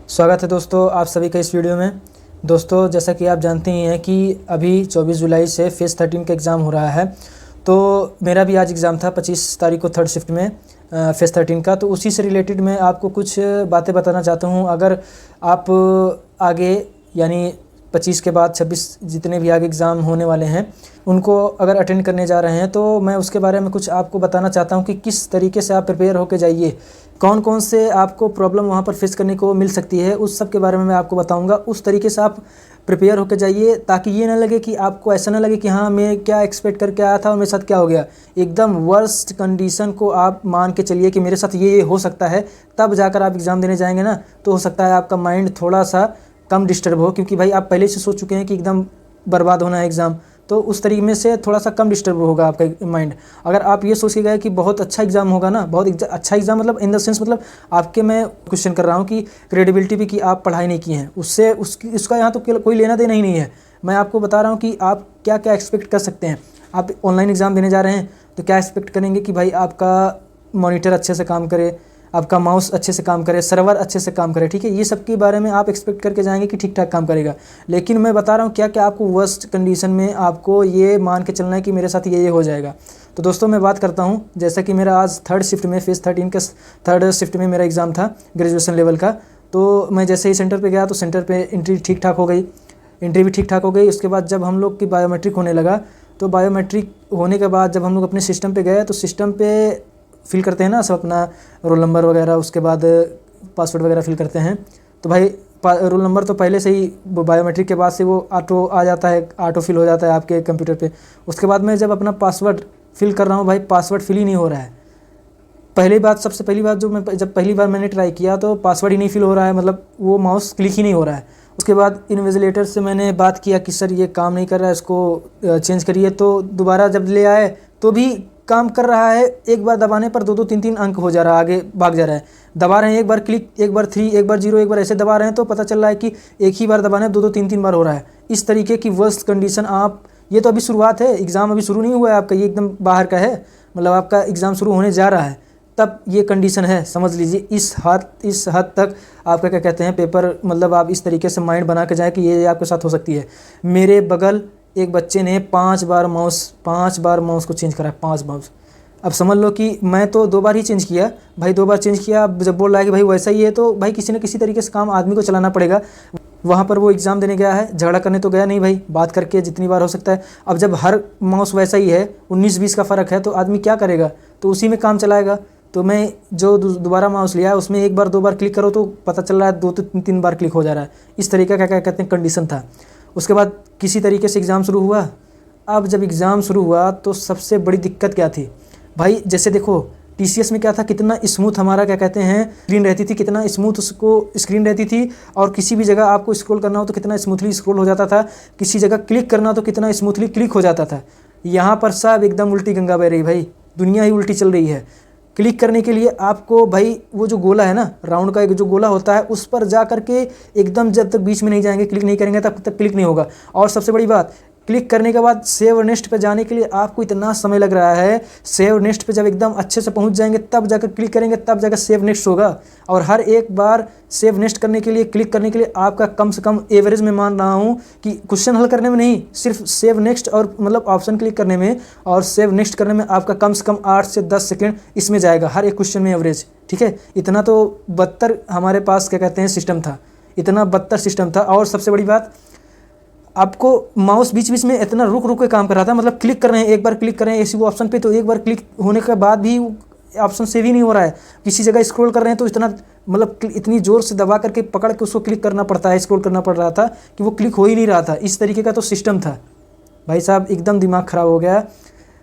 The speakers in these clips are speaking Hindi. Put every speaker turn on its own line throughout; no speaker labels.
स्वागत है दोस्तों आप सभी का इस वीडियो में। दोस्तों जैसा कि आप जानते ही हैं कि अभी 24 जुलाई से फेज़ 13 का एग्ज़ाम हो रहा है। तो मेरा भी आज एग्ज़ाम था 25 तारीख को थर्ड शिफ्ट में फेज़ 13 का। तो उसी से रिलेटेड मैं आपको कुछ बातें बताना चाहता हूं। अगर आप आगे यानी 25 के बाद 26 जितने भी आगे एग्ज़ाम होने वाले हैं उनको अगर अटेंड करने जा रहे हैं तो मैं उसके बारे में कुछ आपको बताना चाहता हूं कि किस तरीके से आप प्रिपेयर होकर जाइए, कौन कौन से आपको प्रॉब्लम वहां पर फेस करने को मिल सकती है, उस सब के बारे में मैं आपको बताऊंगा। उस तरीके से आप प्रिपेयर होकर जाइए ताकि ये ना लगे कि आपको ऐसा ना लगे कि हाँ मैं क्या एक्सपेक्ट करके आया था और मेरे साथ क्या हो गया। एकदम वर्स्ट कंडीशन को आप मान के चलिए कि मेरे साथ ये हो सकता है, तब जाकर आप एग्ज़ाम देने जाएंगे ना तो हो सकता है आपका माइंड थोड़ा सा कम डिस्टर्ब हो, क्योंकि भाई आप पहले से सोच चुके हैं कि एकदम बर्बाद होना है एग्ज़ाम, तो उस तरीके में से थोड़ा सा कम डिस्टर्ब होगा आपका माइंड। अगर आप ये सोच के गए कि बहुत अच्छा एग्ज़ाम होगा ना, बहुत अच्छा एग्ज़ाम मतलब इन द सेंस मतलब आपके मैं क्वेश्चन कर रहा हूँ कि क्रेडिबिलिटी भी कि आप पढ़ाई नहीं की हैं, उससे उसका यहाँ तो कोई लेना देना ही नहीं है। मैं आपको बता रहा हूँ कि आप क्या क्या एक्सपेक्ट कर सकते हैं। आप ऑनलाइन एग्ज़ाम देने जा रहे हैं तो क्या एक्सपेक्ट करेंगे कि भाई आपका मॉनिटर अच्छे से काम करे, आपका माउस अच्छे से काम करे, सर्वर अच्छे से काम करे, ठीक है। ये सब के बारे में आप एक्सपेक्ट करके जाएंगे कि ठीक ठाक काम करेगा। लेकिन मैं बता रहा हूँ क्या क्या आपको वर्स्ट कंडीशन में आपको ये मान के चलना है कि मेरे साथ ये हो जाएगा। तो दोस्तों मैं बात करता हूँ, जैसा कि मेरा आज थर्ड शिफ्ट में फेज़ 13 का थर्ड शिफ्ट में मेरा एग्ज़ाम था ग्रेजुएशन लेवल का। तो मैं जैसे ही सेंटर पर गया तो सेंटर पर एंट्री ठीक ठाक हो गई, एंट्री भी ठीक ठाक हो गई। उसके बाद जब हम लोग की बायोमेट्रिक होने लगा तो बायोमेट्रिक होने के बाद जब हम लोग अपने सिस्टम पे गए तो सिस्टम पे फिल करते हैं ना सब अपना रोल नंबर वगैरह, उसके बाद पासवर्ड वगैरह फिल करते हैं। तो भाई रोल नंबर तो पहले से ही बायोमेट्रिक के बाद से वो ऑटो आ जाता है, ऑटो फिल हो जाता है आपके कंप्यूटर पे। उसके बाद मैं जब अपना पासवर्ड फिल कर रहा हूँ, भाई पासवर्ड फिल ही नहीं हो रहा है। सबसे पहली बात जब पहली बार मैंने ट्राई किया तो पासवर्ड ही नहीं फिल हो रहा है, मतलब वो माउस क्लिक ही नहीं हो रहा है। उसके बाद इन्विजिलेटर से मैंने बात किया कि सर ये काम नहीं कर रहा है, इसको चेंज करिए। तो दोबारा जब ले आए तो भी काम कर रहा है, एक बार दबाने पर 2-2 3-3 अंक हो जा रहा है, आगे भाग जा रहा है। दबा रहे हैं एक बार क्लिक, एक बार 3, एक बार 0, एक बार ऐसे दबा रहे हैं तो पता चल रहा है कि एक ही बार दबाने 2-2 3-3 बार हो रहा है। इस तरीके की वर्स्ट कंडीशन आप, ये तो अभी शुरुआत है, एग्ज़ाम अभी शुरू नहीं हुआ है आपका, ये एकदम बाहर का है, मतलब आपका एग्ज़ाम शुरू होने जा रहा है तब ये कंडीशन है, समझ लीजिए। इस हद तक आपका क्या कहते हैं पेपर, मतलब आप इस तरीके से माइंड बना के जाए कि ये आपके साथ हो सकती है। मेरे बगल एक बच्चे ने 5 बार माउस को चेंज करा, 5 माउस। अब समझ लो कि मैं तो 2 बार ही चेंज किया, भाई 2 बार चेंज किया। अब जब बोल रहा है कि भाई वैसा ही है तो भाई किसी न किसी तरीके से काम आदमी को चलाना पड़ेगा। वहाँ पर वो एग्ज़ाम देने गया है, झगड़ा करने तो गया नहीं भाई, बात करके जितनी बार हो सकता है। अब जब हर माउस वैसा ही है, 19-20 का फ़र्क है, तो आदमी क्या करेगा, तो उसी में काम चलाएगा। तो मैं जो दोबारा माउस लिया उसमें 1 बार 2 बार क्लिक करो तो पता चल रहा है 2-3 बार क्लिक हो जा रहा है। इस तरीके का क्या कहते हैं कंडीशन था। उसके बाद किसी तरीके से एग्ज़ाम शुरू हुआ। अब जब एग्ज़ाम शुरू हुआ तो सबसे बड़ी दिक्कत क्या थी भाई, जैसे देखो टीसीएस में क्या था, कितना स्मूथ हमारा क्या कहते हैं स्क्रीन रहती थी, कितना स्मूथ उसको स्क्रीन रहती थी, और किसी भी जगह आपको स्क्रॉल करना हो तो कितना स्मूथली स्क्रॉल हो जाता था, किसी जगह क्लिक करना हो तो कितना स्मूथली क्लिक हो जाता था। यहाँ पर सब एकदम उल्टी गंगा बह रही भाई, दुनिया ही उल्टी चल रही है। क्लिक करने के लिए आपको भाई वो जो गोला है ना, राउंड का एक जो गोला होता है उस पर जा करके एकदम जब तक बीच में नहीं जाएंगे, क्लिक नहीं करेंगे तब तक क्लिक नहीं होगा। और सबसे बड़ी बात, क्लिक करने के बाद सेव नेक्स्ट पे जाने के लिए आपको इतना समय लग रहा है। सेव नेक्स्ट पे जब एकदम अच्छे से पहुंच जाएंगे तब जाकर क्लिक करेंगे, तब जाकर सेव नेक्स्ट होगा। और हर एक बार सेव नेक्स्ट करने के लिए, क्लिक करने के लिए आपका कम से कम एवरेज में मान रहा हूँ कि क्वेश्चन हल करने में नहीं, सिर्फ सेव नेक्स्ट और मतलब ऑप्शन क्लिक करने में और सेव नेक्स्ट करने में आपका कम से कम 8 से 10 सेकेंड इसमें जाएगा हर एक क्वेश्चन में एवरेज, ठीक है। इतना तो बदतर हमारे पास क्या कहते हैं सिस्टम था, इतना बदतर सिस्टम था। और सबसे बड़ी बात, आपको माउस बीच बीच में इतना रुक रुक के काम कर रहा था, मतलब क्लिक कर रहे हैं, एक बार क्लिक कर रहे हैं इसी वो ऑप्शन पे तो एक बार क्लिक होने के बाद भी ऑप्शन सेव ही नहीं हो रहा है। किसी जगह स्क्रॉल कर रहे हैं तो इतना मतलब इतनी ज़ोर से दबा करके पकड़ के उसको क्लिक करना पड़ता है, स्क्रॉल करना पड़ रहा था कि वो क्लिक हो ही नहीं रहा था। इस तरीके का तो सिस्टम था भाई साहब, एकदम दिमाग ख़राब हो गया।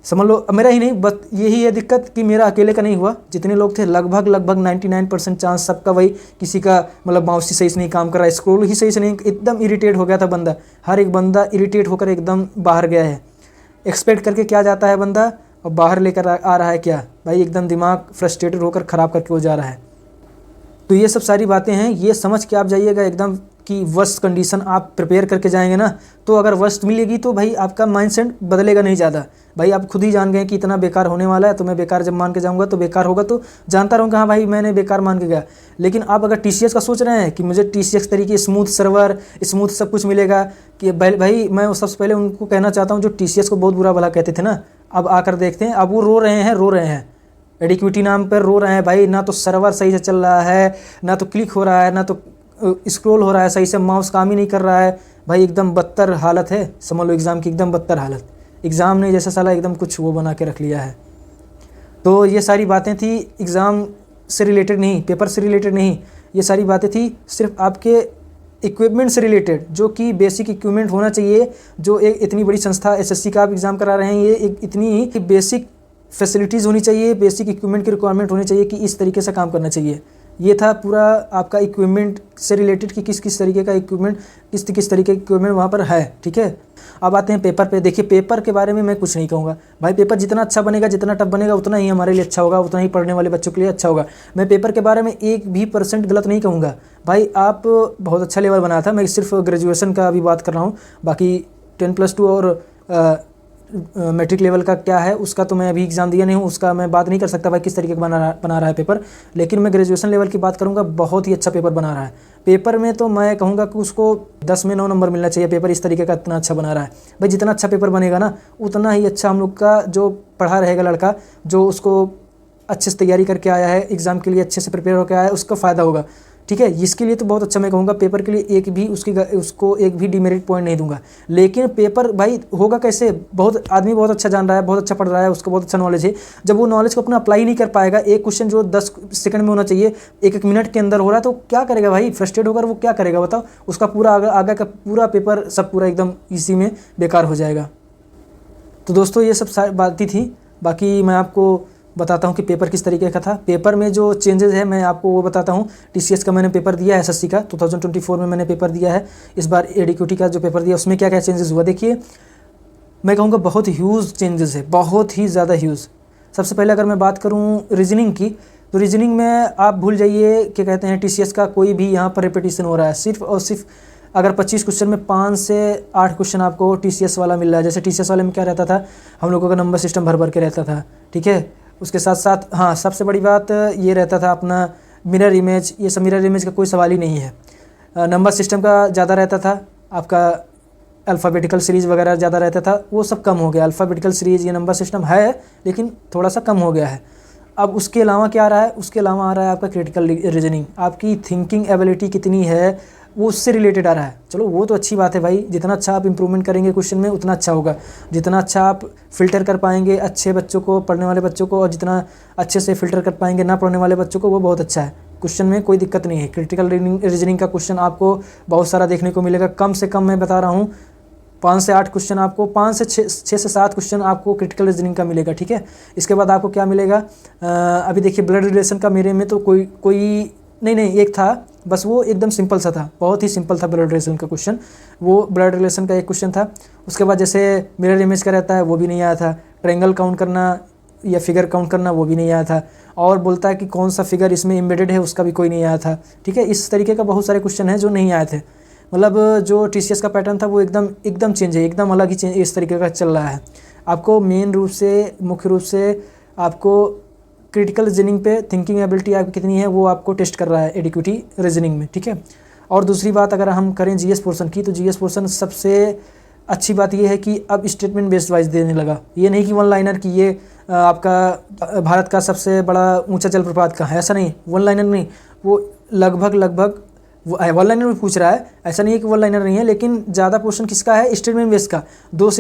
समझ लो मेरा ही नहीं, बस यही है दिक्कत कि मेरा अकेले का नहीं हुआ, जितने लोग थे लगभग 99% चांस सबका वही, किसी का मतलब माउस ही सही से नहीं काम कर रहा है, स्क्रॉल ही सही से नहीं, एकदम इरिटेट हो गया था बंदा। हर एक बंदा इरिटेट होकर एकदम बाहर गया है। एक्सपेक्ट करके क्या जाता है बंदा और बाहर लेकर आ रहा है क्या भाई, एकदम दिमाग फ्रस्ट्रेटेड होकर ख़राब करके वो जा रहा है। तो ये सब सारी बातें हैं, ये समझ के आप जाइएगा, एकदम कि वर्स्ट कंडीशन आप प्रिपेयर करके जाएंगे ना, तो अगर वर्स्ट मिलेगी तो भाई आपका माइंडसेट बदलेगा नहीं ज़्यादा। भाई आप खुद ही जान गए कि इतना बेकार होने वाला है, तो मैं बेकार जब मान के जाऊँगा तो बेकार होगा, तो जानता रहूँगा हाँ भाई मैंने बेकार मान के गया। लेकिन आप अगर TCS का सोच रहे हैं कि मुझे TCS तरीके स्मूथ सर्वर, स्मूथ सब कुछ मिलेगा, कि भाई मैं सबसे पहले उनको कहना चाहता हूँ जो TCS को बहुत बुरा भला कहते थे ना, अब आकर देखते हैं, अब वो रो रहे हैं एडिक्विटी नाम पर रो रहे हैं भाई। ना तो सर्वर सही से चल रहा है, ना तो क्लिक हो रहा है, ना तो स्क्रॉल हो रहा है सही से, माउस काम ही नहीं कर रहा है भाई। एकदम बदतर हालत है, समझ लो एग्ज़ाम की एकदम बदतर हालत। एग्ज़ाम ने जैसा साला एकदम कुछ वो बना के रख लिया है। तो ये सारी बातें थी एग्ज़ाम से रिलेटेड नहीं, पेपर से रिलेटेड नहीं, ये सारी बातें थी सिर्फ आपके इक्विपमेंट से रिलेटेड, जो कि बेसिक इक्विपमेंट होना चाहिए। जो एक इतनी बड़ी संस्था SSC का आप एग्ज़ाम करा रहे हैं, ये एक इतनी बेसिक फैसिलिटीज़ होनी चाहिए, बेसिक इक्विपमेंट की रिक्वायरमेंट होनी चाहिए कि इस तरीके से काम करना चाहिए। ये था पूरा आपका इक्विपमेंट से रिलेटेड कि किस किस तरीके का इक्विपमेंट, किस तरीके का इक्विपमेंट वहाँ पर है, ठीक है। अब आते हैं पेपर पे। देखिए पेपर के बारे में मैं कुछ नहीं कहूँगा भाई, पेपर जितना अच्छा बनेगा, जितना टफ बनेगा, उतना ही हमारे लिए अच्छा होगा, उतना ही पढ़ने वाले बच्चों के लिए अच्छा होगा। मैं पेपर के बारे में 1% गलत नहीं कहूँगा भाई। आप बहुत अच्छा लेवल बनाया था, मैं सिर्फ ग्रेजुएशन का अभी बात कर रहा हूँ, बाकी 10+2 और मैट्रिक लेवल का क्या है उसका तो मैं अभी एग्ज़ाम दिया नहीं हूँ, उसका मैं बात नहीं कर सकता भाई किस तरीके का बना रहा है पेपर। लेकिन मैं ग्रेजुएशन लेवल की बात करूँगा, बहुत ही अच्छा पेपर बना रहा है। पेपर में तो मैं कहूँगा कि उसको 10 में 9 नंबर मिलना चाहिए। पेपर इस तरीके का इतना अच्छा बना रहा है भाई। जितना अच्छा पेपर बनेगा ना, उतना ही अच्छा हम लोग का जो पढ़ा रहेगा लड़का, जो उसको अच्छे से तैयारी करके आया है, एग्ज़ाम के लिए अच्छे से प्रिपेयर होकर आया है, उसका फ़ायदा होगा, ठीक है। इसके लिए तो बहुत अच्छा मैं कहूँगा। पेपर के लिए उसको एक भी डिमेरिट पॉइंट नहीं दूंगा। लेकिन पेपर भाई होगा कैसे, बहुत आदमी बहुत अच्छा जान रहा है, बहुत अच्छा पढ़ रहा है, उसको बहुत अच्छा नॉलेज है, जब वो नॉलेज को अपना अप्लाई नहीं कर पाएगा, एक क्वेश्चन जो 10 सेकंड में होना चाहिए 1 मिनट के अंदर हो रहा है, तो क्या करेगा भाई, फ्रस्ट्रेट होकर वो क्या करेगा बताओ। उसका पूरा आगे का पूरा पेपर सब पूरा एकदम इसी में बेकार हो जाएगा। तो दोस्तों ये सब बातें थी। बाकी मैं आपको बताता हूँ कि पेपर किस तरीके का था। पेपर में जो चेंजेस है मैं आपको वो बताता हूँ। TCS का मैंने पेपर दिया है, SSC का 2024 में मैंने पेपर दिया है। इस बार एडीक्यूटी का जो पेपर दिया उसमें क्या क्या चेंजेस हुआ, देखिए मैं कहूँगा बहुत ह्यूज चेंजेस है, बहुत ही ज़्यादा ह्यूज। सबसे पहले अगर मैं बात करूँ रीजनिंग की, तो रीजनिंग में आप भूल जाइए क्या कहते हैं, TCS का कोई भी यहाँ पर रिपीटिशन हो रहा है। सिर्फ और सिर्फ अगर 25 क्वेश्चन में 5 से 8 क्वेश्चन आपको TCS वाला मिल रहा है। जैसे TCS वाले में क्या रहता था, हम लोगों का नंबर सिस्टम भर के रहता था, ठीक है। उसके साथ साथ हाँ सबसे बड़ी बात ये रहता था अपना मिरर इमेज, ये सब मिरर इमेज का कोई सवाल ही नहीं है। नंबर सिस्टम का ज़्यादा रहता था, आपका अल्फ़ाबेटिकल सीरीज़ वगैरह ज़्यादा रहता था, वो सब कम हो गया। अल्फ़ाबेटिकल सीरीज़ ये नंबर सिस्टम है लेकिन थोड़ा सा कम हो गया है। अब उसके अलावा क्या आ रहा है, उसके अलावा आ रहा है आपका क्रिटिकल रीजनिंग। आपकी थिंकिंग एबिलिटी कितनी है वो उससे रिलेटेड आ रहा है। चलो वो तो अच्छी बात है भाई, जितना अच्छा आप इंप्रूवमेंट करेंगे क्वेश्चन में उतना अच्छा होगा। जितना अच्छा आप फ़िल्टर कर पाएंगे अच्छे बच्चों को, पढ़ने वाले बच्चों को, और जितना अच्छे से फ़िल्टर कर पाएंगे ना पढ़ने वाले बच्चों को, वो बहुत अच्छा है। क्वेश्चन में कोई दिक्कत नहीं है। क्रिटिकल रीजनिंग का क्वेश्चन आपको बहुत सारा देखने को मिलेगा। कम से कम मैं बता रहा हूँ 5 से 8 क्वेश्चन आपको, 5 से 6 से 7 क्वेश्चन आपको क्रिटिकल रीजनिंग का मिलेगा, ठीक है। इसके बाद आपको क्या मिलेगा, अभी देखिए ब्लड रिलेशन का मेरे में तो कोई नहीं एक था, बस वो एकदम सिंपल सा था, बहुत ही सिंपल था ब्लड रिलेशन का क्वेश्चन। वो ब्लड रिलेशन का एक क्वेश्चन था। उसके बाद जैसे मिरर इमेज का रहता है वो भी नहीं आया था। ट्रायंगल काउंट करना या फिगर काउंट करना वो भी नहीं आया था। और बोलता है कि कौन सा फिगर इसमें एम्बेडेड है उसका भी कोई नहीं आया था, ठीक है। इस तरीके का बहुत सारे क्वेश्चन हैं जो नहीं आए थे। मतलब जो TCS का पैटर्न था वो एकदम चेंज है, एकदम अलग ही चेंज इस तरीके का चल रहा है। आपको मेन रूप से, मुख्य रूप से आपको क्रिटिकल रीजनिंग पे थिंकिंग एबिलिटी आपकी कितनी है वो आपको टेस्ट कर रहा है एडीक्यूटी रीजनिंग में, ठीक है। और दूसरी बात अगर हम करें GS पोर्शन की, तो GS पोर्शन सबसे अच्छी बात ये है कि अब स्टेटमेंट बेस्ड वाइज देने लगा। ये नहीं कि वन लाइनर की ये आपका भारत का सबसे बड़ा ऊंचा जलप्रपात कहाँ है, ऐसा नहीं। वन लाइनर नहीं, वो लगभग वन लाइनर में पूछ रहा है, ऐसा नहीं है कि वन लाइनर नहीं है। लेकिन ज़्यादा पोर्शन किसका है, स्टेटमेंट बेस्ड का। दो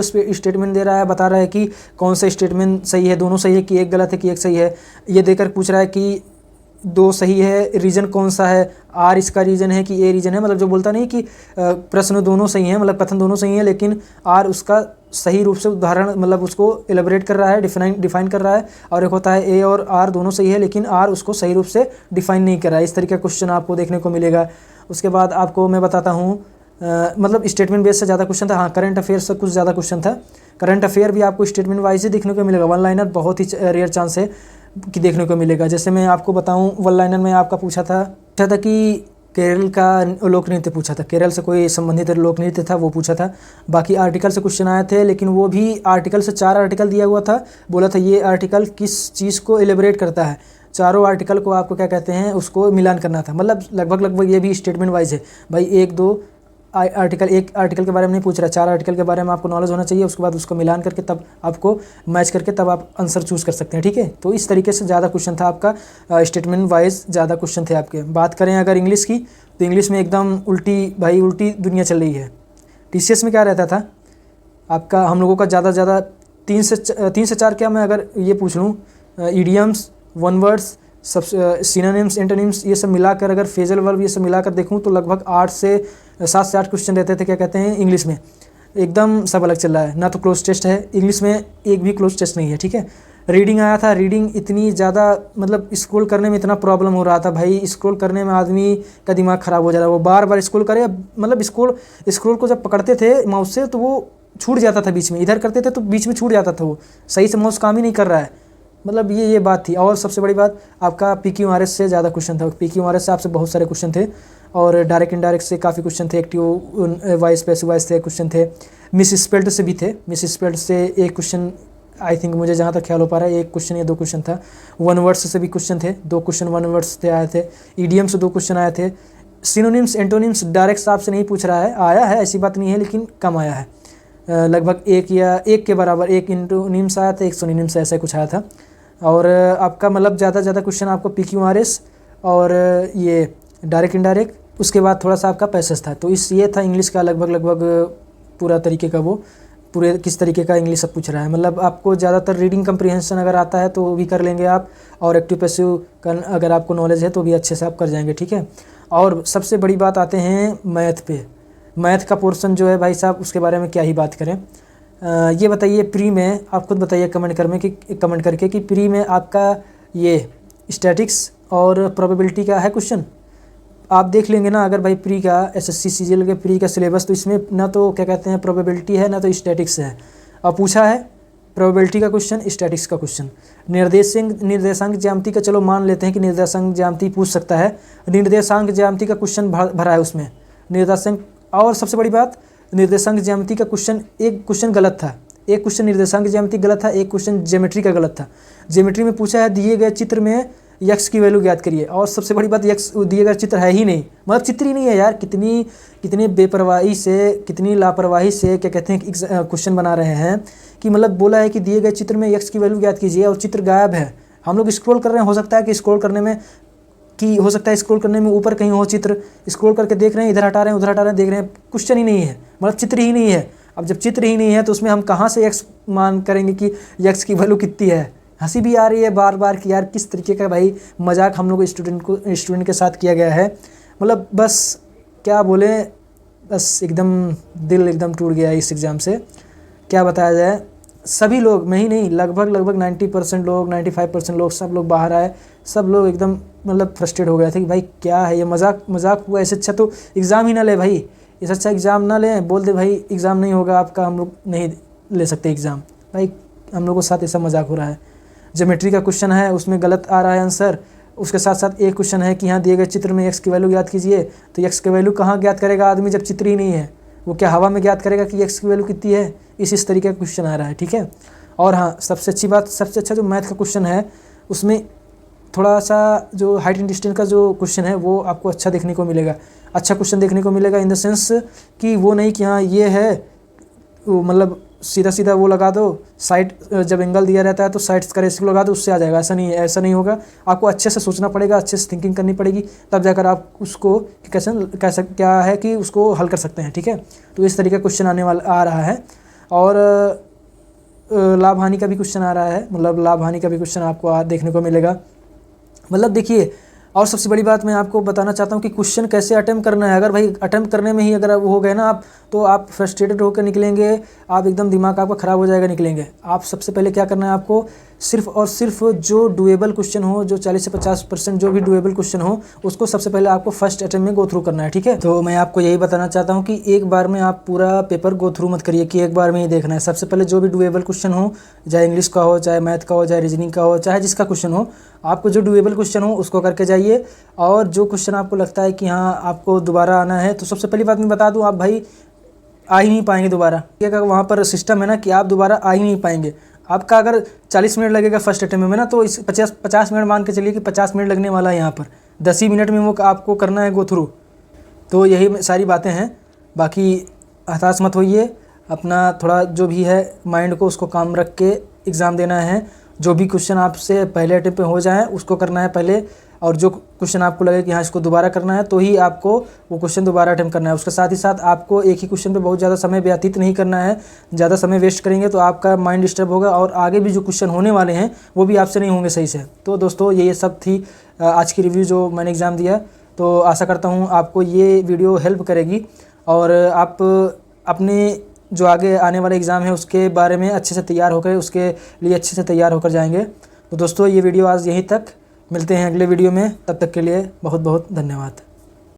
स्टेटमेंट दे रहा है, बता रहा है कि कौन सा स्टेटमेंट सही है, दोनों सही है कि एक गलत है कि एक सही है। ये देकर पूछ रहा है कि 2 सही है, रीजन कौन सा है, R इसका रीजन है कि A रीजन है। मतलब जो बोलता नहीं कि प्रश्न दोनों सही हैं, मतलब कथन दोनों सही हैं, लेकिन R उसका सही रूप से उदाहरण मतलब उसको एलेबरेट कर रहा है, डिफाइन कर रहा है। और एक होता है A और R दोनों सही है लेकिन R उसको सही रूप से डिफाइन नहीं कर रहा है। इस तरीके का क्वेश्चन आपको देखने को मिलेगा। उसके बाद आपको मैं बताता हूँ, मतलब स्टेटमेंट बेस से ज़्यादा क्वेश्चन था। हाँ, करंट अफेयर से कुछ ज़्यादा क्वेश्चन था। करंट अफेयर भी आपको स्टेटमेंट वाइज ही देखने को मिलेगा। वन लाइनर बहुत ही रेयर चांस है कि देखने को मिलेगा। जैसे मैं आपको बताऊं, वन लाइनर में आपका पूछा था कि केरल का लोक नृत्य पूछा था, केरल से कोई संबंधित लोक नृत्य था वो पूछा था। बाकी आर्टिकल से क्वेश्चन आए थे, लेकिन वो भी आर्टिकल से 4 आर्टिकल दिया हुआ था, बोला था ये आर्टिकल किस चीज़ को एलिब्रेट करता है। चारों आर्टिकल को आपको क्या कहते हैं उसको मिलान करना था, मतलब लगभग ये भी स्टेटमेंट वाइज है भाई। एक आर्टिकल के बारे में नहीं पूछ रहा, 4 आर्टिकल के बारे में आपको नॉलेज होना चाहिए, उसके बाद उसको मिलान करके तब आपको मैच करके तब आप आंसर चूज़ कर सकते हैं, ठीक है। तो इस तरीके से ज़्यादा क्वेश्चन था आपका, स्टेटमेंट वाइज ज़्यादा क्वेश्चन थे आपके। बात करें अगर इंग्लिश की, तो इंग्लिश में एकदम उल्टी दुनिया चल रही है। TCS में क्या रहता था आपका, हम लोगों का ज़्यादा से ज़्यादा 3 से 4 क्या मैं अगर ये पूछ लूँ, ईडियम्स, वन वर्ड्स, सब सिनोनिम्स, एंटोनिम्स, ये सब मिलाकर अगर फ्रेजल वर्ब ये सब मिलाकर देखूँ तो लगभग 7 से 8 क्वेश्चन रहते थे क्या कहते हैं इंग्लिश में। एकदम सब अलग चल रहा है, ना तो क्लोज टेस्ट है इंग्लिश में, एक भी क्लोज टेस्ट नहीं है, ठीक है। रीडिंग आया था, रीडिंग इतनी ज़्यादा मतलब स्क्रॉल करने में इतना प्रॉब्लम हो रहा था भाई, स्क्रॉल करने में आदमी का दिमाग ख़राब हो जा रहा है, वो बार बार स्क्रॉल करे, मतलब स्क्रॉल को जब पकड़ते थे माउस से तो वो छूट जाता था बीच में, इधर करते थे तो बीच में छूट जाता था, वो सही से माउस काम ही नहीं कर रहा है, मतलब ये बात थी। और सबसे बड़ी बात आपका PQRS से ज़्यादा क्वेश्चन था, PQRS से आपसे बहुत सारे क्वेश्चन थे, और डायरेक्ट इनडायरेक्ट से काफ़ी क्वेश्चन थे, एक्टिव वाइस पैसिव वाइस से क्वेश्चन थे, मिस स्पेल्ड से भी थे, मिस स्पेल्ड से एक क्वेश्चन आई थिंक मुझे जहाँ तक ख्याल हो पा रहा है, एक क्वेश्चन या 2 क्वेश्चन था। वन वर्ड्स से भी क्वेश्चन थे, 2 क्वेश्चन वन वर्ड्स से आए थे। ईडियम से 2 क्वेश्चन आए थे। सिनोनिम्स एंटोनिम्स डायरेक्ट साहब से नहीं पूछ रहा है, आया है ऐसी बात नहीं है, लेकिन कम आया है, लगभग एक के बराबर, 1 एंटोनिम्स आया था, 1 सिनोनिम्स ऐसा कुछ आया था। और आपका मतलब ज़्यादा क्वेश्चन आपको PQRS और ये डायरेक्ट इनडायरेक्ट, उसके बाद थोड़ा सा आपका पैसेज था। तो ये था इंग्लिश का लगभग पूरा तरीके का, वो पूरे किस तरीके का इंग्लिश सब पूछ रहा है। मतलब आपको ज़्यादातर रीडिंग कंप्रीहेंशन अगर आता है तो वो भी कर लेंगे आप, और एक्टिव पैसिव का अगर आपको नॉलेज है तो भी अच्छे से आप कर जाएंगे, ठीक है। और सबसे बड़ी बात आते हैं मैथ पे। मैथ का पोर्शन जो है भाई साहब, उसके बारे में क्या ही बात करें। ये बताइए प्री में, आप खुद बताइए कमेंट करके कि प्री में आपका ये स्टैटिक्स और प्रोबेबिलिटी का है क्वेश्चन। आप देख लेंगे ना अगर भाई प्री का SSC CGL के प्री का सिलेबस, तो इसमें ना तो क्या कहते हैं प्रोबेबिलिटी है, ना तो स्टैटिक्स है। अब पूछा है प्रोबेबिलिटी का क्वेश्चन, स्टैटिक्स का क्वेश्चन। निर्देशांक ज्यामिति का चलो मान लेते हैं कि निर्देशांक ज्यामिति पूछ सकता है, निर्देशांक ज्यामिति का क्वेश्चन भरा है उसमें निर्देशांक। और सबसे बड़ी बात, निर्देशांक ज्यामिति का क्वेश्चन, एक क्वेश्चन गलत था, एक क्वेश्चन निर्देशांक ज्यामिति गलत था, एक क्वेश्चन ज्योमेट्री का गलत था। ज्योमेट्री में पूछा है दिए गए चित्र में यक्स की वैल्यू ज्ञात करिए, और सबसे बड़ी बात यक्स दिए गए चित्र है ही नहीं, मतलब चित्र ही नहीं है यार। कितनी बेपरवाही से, कितनी लापरवाही से क्या कहते हैं क्वेश्चन बना रहे हैं कि मतलब बोला है कि दिए गए चित्र में यक्स की वैल्यू ज्ञात कीजिए और चित्र गायब है। हम लोग स्क्रॉल कर रहे हैं, हो सकता है कि स्क्रॉल करने में ऊपर कहीं हो चित्र, स्क्रॉल करके देख रहे हैं, इधर हटा रहे हैं उधर हटा रहे हैं, देख रहे हैं, क्वेश्चन ही नहीं है, मतलब चित्र ही नहीं है। अब जब चित्र ही नहीं है तो उसमें हम कहाँ से यक्स मान करेंगे कि यक्स की वैल्यू कितनी है। हंसी भी आ रही है बार बार कि यार किस तरीके का भाई मजाक हम लोग स्टूडेंट के साथ किया गया है। मतलब बस क्या बोले, बस एकदम दिल एकदम टूट गया इस एग्ज़ाम से, क्या बताया जाए। सभी लोग, मैं ही नहीं, लगभग 90% लोग, 95% लोग, सब लोग बाहर आए, सब लोग एकदम मतलब फ्रस्ट्रेट हो गए थे कि भाई क्या है ये, मजाक हुआ। ऐसे अच्छा तो एग्ज़ाम ही ना ले भाई, इससे अच्छा एग्ज़ाम ना लें, बोल दे भाई एग्ज़ाम नहीं होगा आपका, हम लोग नहीं ले सकते एग्ज़ाम। भाई हम लोगों के साथ ऐसा मजाक हो रहा है। ज्योमेट्री का क्वेश्चन है, उसमें गलत आ रहा है आंसर, उसके साथ साथ एक क्वेश्चन है कि यहाँ दिए गए चित्र में एक्स की वैल्यू ज्ञात कीजिए, तो एक्स की वैल्यू कहाँ ज्ञात करेगा आदमी जब चित्र ही नहीं है, वो क्या हवा में ज्ञात करेगा कि एक्स की वैल्यू कितनी है। इस तरीके का क्वेश्चन आ रहा है, ठीक है। और हाँ, सबसे अच्छी बात, सबसे अच्छा जो मैथ का क्वेश्चन है उसमें थोड़ा सा जो हाइट एंड डिस्टेंस का जो क्वेश्चन है वो आपको अच्छा देखने को मिलेगा, अच्छा क्वेश्चन देखने को मिलेगा इन द सेंस कि वो नहीं कि हाँ ये है, मतलब सीधा वो लगा दो, साइड जब एंगल दिया रहता है तो साइड्स का रेशियो लगा दो, उससे आ जाएगा। ऐसा नहीं है, ऐसा नहीं होगा, आपको अच्छे से सोचना पड़ेगा, अच्छे से थिंकिंग करनी पड़ेगी, तब जाकर आप उसको कैसे क्या है कि उसको हल कर सकते हैं, ठीक है। तो इस तरीके का क्वेश्चन आ रहा है। और लाभ हानि का भी क्वेश्चन आ रहा है, मतलब लाभ हानि का भी क्वेश्चन आपको देखने को मिलेगा। मतलब देखिए, और सबसे बड़ी बात मैं आपको बताना चाहता हूँ कि क्वेश्चन कैसे अटेम्प्ट करना है। अगर भाई अटेम्प्ट करने में ही अगर वो हो गए ना आप, तो आप फ्रस्ट्रेटेड होकर निकलेंगे, आप एकदम दिमाग आपका ख़राब हो जाएगा निकलेंगे। आप सबसे पहले क्या करना है आपको सिर्फ और सिर्फ जो डुएबल क्वेश्चन हो, जो 40 से 50% जो भी डुएबल क्वेश्चन हो उसको सबसे पहले आपको फर्स्ट अटेम्प्ट में गो थ्रू करना है, ठीक है। तो मैं आपको यही बताना चाहता हूँ कि एक बार में आप पूरा पेपर गो थ्रू मत करिए कि एक बार में ही देखना है। सबसे पहले जो भी डुएबल क्वेश्चन हो, चाहे इंग्लिश का हो, चाहे मैथ का हो, चाहे रीजनिंग का हो, चाहे जिसका क्वेश्चन हो, आपको जो डुएबल क्वेश्चन हो उसको करके जाइए। और जो क्वेश्चन आपको लगता है कि हाँ आपको दोबारा आना है, तो सबसे पहली बात मैं बता दूँ, आप भाई आ ही नहीं पाएंगे दोबारा। क्या वहाँ पर सिस्टम है ना कि आप दोबारा आ ही नहीं पाएंगे। आपका अगर 40 मिनट लगेगा फर्स्ट अटेम्प्ट में ना, तो इस 50 मिनट मान के चलिए कि 50 मिनट लगने वाला है यहाँ पर, 10 ही मिनट में वो आपको करना है गो थ्रू। तो यही सारी बातें हैं, बाकी हताश मत होइए, अपना थोड़ा जो भी है माइंड को उसको काम रख के एग्ज़ाम देना है। जो भी क्वेश्चन आपसे पहले अटेम्प्ट पे हो जाए उसको करना है पहले, और जो क्वेश्चन आपको लगे कि हाँ इसको दोबारा करना है तो ही आपको वो क्वेश्चन दोबारा अटेम्प्ट करना है। उसके साथ ही साथ आपको एक ही क्वेश्चन पे बहुत ज़्यादा समय व्यतीत नहीं करना है। ज़्यादा समय वेस्ट करेंगे तो आपका माइंड डिस्टर्ब होगा और आगे भी जो क्वेश्चन होने वाले हैं वो भी आपसे नहीं होंगे सही से। तो दोस्तों ये सब थी आज की रिव्यू जो मैंने एग्ज़ाम दिया। तो आशा करता हूँ आपको ये वीडियो हेल्प करेगी और आप अपने जो आगे आने वाले एग्ज़ाम है उसके बारे में अच्छे से तैयार होकर, उसके लिए अच्छे से तैयार होकर जाएंगे। तो दोस्तों ये वीडियो आज यहीं तक, मिलते हैं अगले वीडियो में, तब तक के लिए बहुत बहुत धन्यवाद।